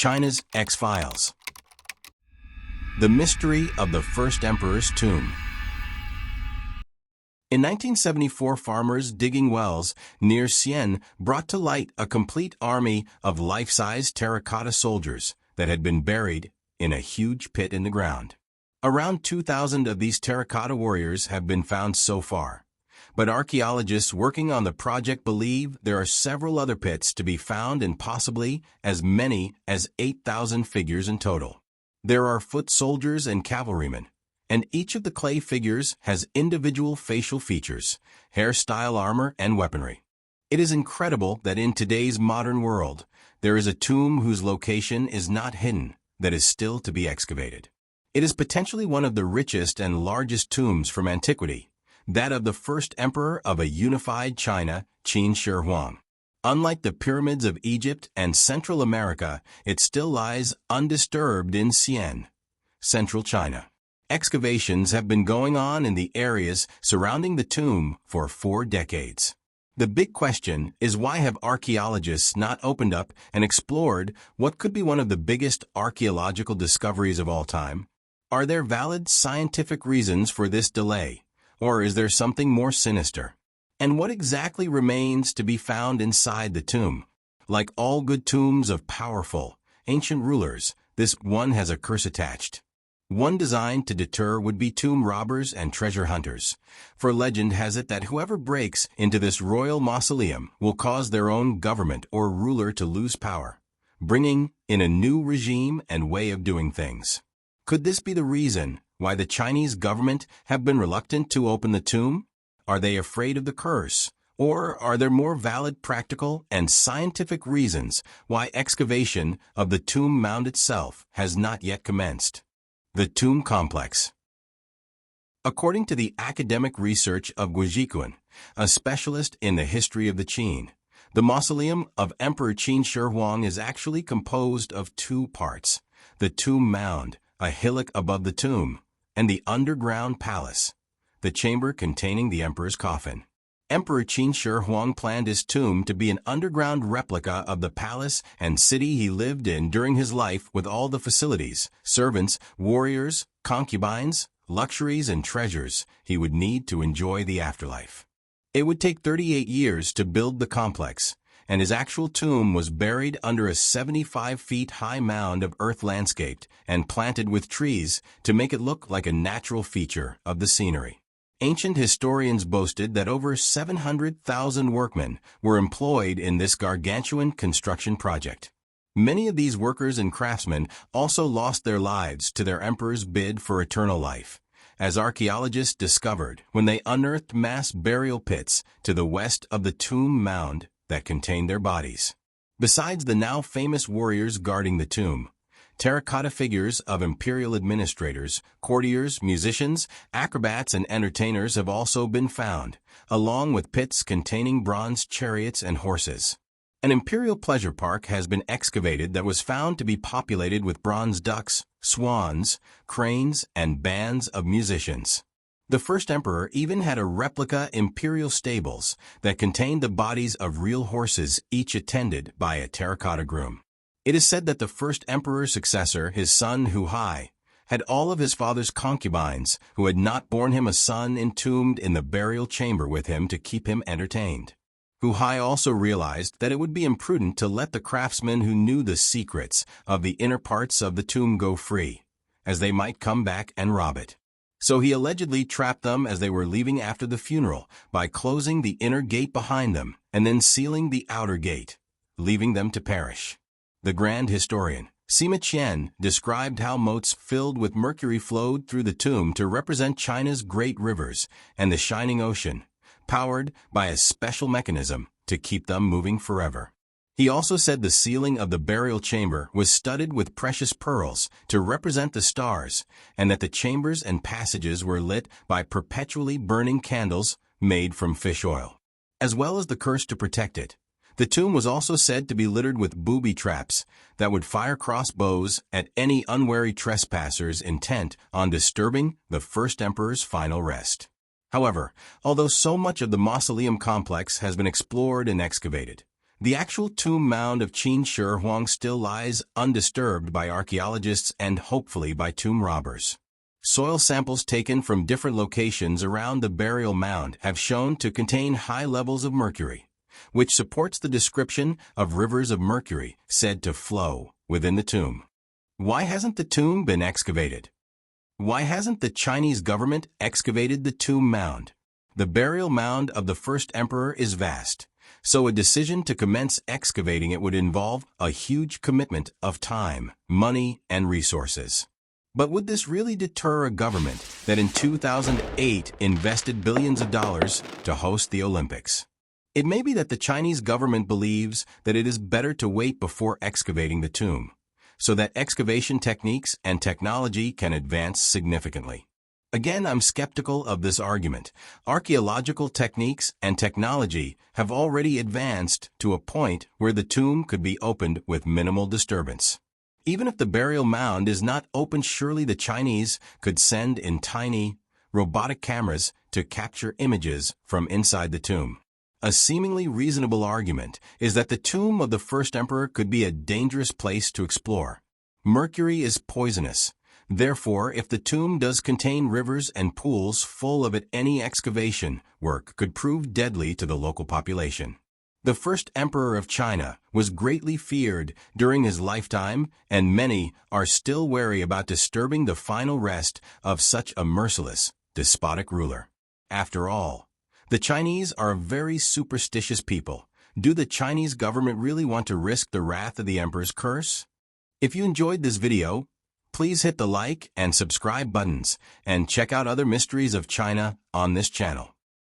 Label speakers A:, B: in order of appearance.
A: China's X-Files. The mystery of the first emperor's tomb. In 1974, farmers digging wells near Xi'an brought to light a complete army of life-size terracotta soldiers that had been buried in a huge pit in the ground. Around 2,000 of these terracotta warriors have been found so far, but archaeologists working on the project believe there are several other pits to be found and possibly as many as 8,000 figures in total. There are foot soldiers and cavalrymen, and each of the clay figures has individual facial features, hairstyle, armor, and weaponry. It is incredible that in today's modern world, there is a tomb whose location is not hidden that is still to be excavated. It is potentially one of the richest and largest tombs from antiquity, that of the first emperor of a unified China, Qin Shi Huang. Unlike the pyramids of Egypt and Central America, it still lies undisturbed in Xi'an, central China. Excavations have been going on in the areas surrounding the tomb for 4 decades. The big question is, why have archaeologists not opened up and explored what could be one of the biggest archaeological discoveries of all time? Are there valid scientific reasons for this delay, or is there something more sinister? And what exactly remains to be found inside the tomb? Like all good tombs of powerful, ancient rulers, this one has a curse attached. One designed to deter would-be tomb robbers and treasure hunters. For legend has it that whoever breaks into this royal mausoleum will cause their own government or ruler to lose power, bringing in a new regime and way of doing things. Could this be the reason why the Chinese government have been reluctant to open the tomb? Are they afraid of the curse? Or are there more valid practical and scientific reasons why excavation of the tomb mound itself has not yet commenced? The Tomb Complex. According to the academic research of Guo Zhikuan, a specialist in the history of the Qin, the mausoleum of Emperor Qin Shi Huang is actually composed of 2 parts: the tomb mound, a hillock above the tomb, and the underground palace, the chamber containing the emperor's coffin. Emperor Qin Shi Huang planned his tomb to be an underground replica of the palace and city he lived in during his life, with all the facilities, servants, warriors, concubines, luxuries, and treasures he would need to enjoy the afterlife. It would take 38 years to build the complex, and his actual tomb was buried under a 75-feet-high mound of earth landscaped and planted with trees to make it look like a natural feature of the scenery. Ancient historians boasted that over 700,000 workmen were employed in this gargantuan construction project. Many of these workers and craftsmen also lost their lives to their emperor's bid for eternal life, as archaeologists discovered when they unearthed mass burial pits to the west of the tomb mound that contained their bodies. Besides the now famous warriors guarding the tomb, terracotta figures of imperial administrators, courtiers, musicians, acrobats, and entertainers have also been found, along with pits containing bronze chariots and horses. An imperial pleasure park has been excavated that was found to be populated with bronze ducks, swans, cranes, and bands of musicians. The first emperor even had a replica imperial stables that contained the bodies of real horses, each attended by a terracotta groom. It is said that the first emperor's successor, his son Hu Hai, had all of his father's concubines who had not borne him a son entombed in the burial chamber with him to keep him entertained. Hu Hai also realized that it would be imprudent to let the craftsmen who knew the secrets of the inner parts of the tomb go free, as they might come back and rob it. So he allegedly trapped them as they were leaving after the funeral by closing the inner gate behind them and then sealing the outer gate, leaving them to perish. The grand historian, Sima Qian, described how moats filled with mercury flowed through the tomb to represent China's great rivers and the shining ocean, powered by a special mechanism to keep them moving forever. He also said the ceiling of the burial chamber was studded with precious pearls to represent the stars, and that the chambers and passages were lit by perpetually burning candles made from fish oil, as well as the curse to protect it. The tomb was also said to be littered with booby traps that would fire crossbows at any unwary trespassers intent on disturbing the first emperor's final rest. However, although so much of the mausoleum complex has been explored and excavated, The actual tomb mound of Qin Shi Huang still lies undisturbed by archaeologists and hopefully by tomb robbers. Soil samples taken from different locations around the burial mound have shown to contain high levels of mercury, which supports the description of rivers of mercury said to flow within the tomb. Why hasn't the tomb been excavated? Why hasn't the Chinese government excavated the tomb mound? The burial mound of the first emperor is vast, so a decision to commence excavating it would involve a huge commitment of time, money, and resources. But would this really deter a government that in 2008 invested billions of dollars to host the Olympics? It may be that the Chinese government believes that it is better to wait before excavating the tomb, so that excavation techniques and technology can advance significantly. Again, I'm skeptical of this argument. Archaeological techniques and technology have already advanced to a point where the tomb could be opened with minimal disturbance. Even if the burial mound is not open, surely the Chinese could send in tiny, robotic cameras to capture images from inside the tomb. A seemingly reasonable argument is that the tomb of the first emperor could be a dangerous place to explore. Mercury is poisonous. Therefore, if the tomb does contain rivers and pools full of it, any excavation work could prove deadly to the local population. The first emperor of China was greatly feared during his lifetime, and many are still wary about disturbing the final rest of such a merciless, despotic ruler. After all, the Chinese are a very superstitious people. Do the Chinese government really want to risk the wrath of the emperor's curse? If you enjoyed this video, please hit the like and subscribe buttons, and check out other mysteries of China on this channel.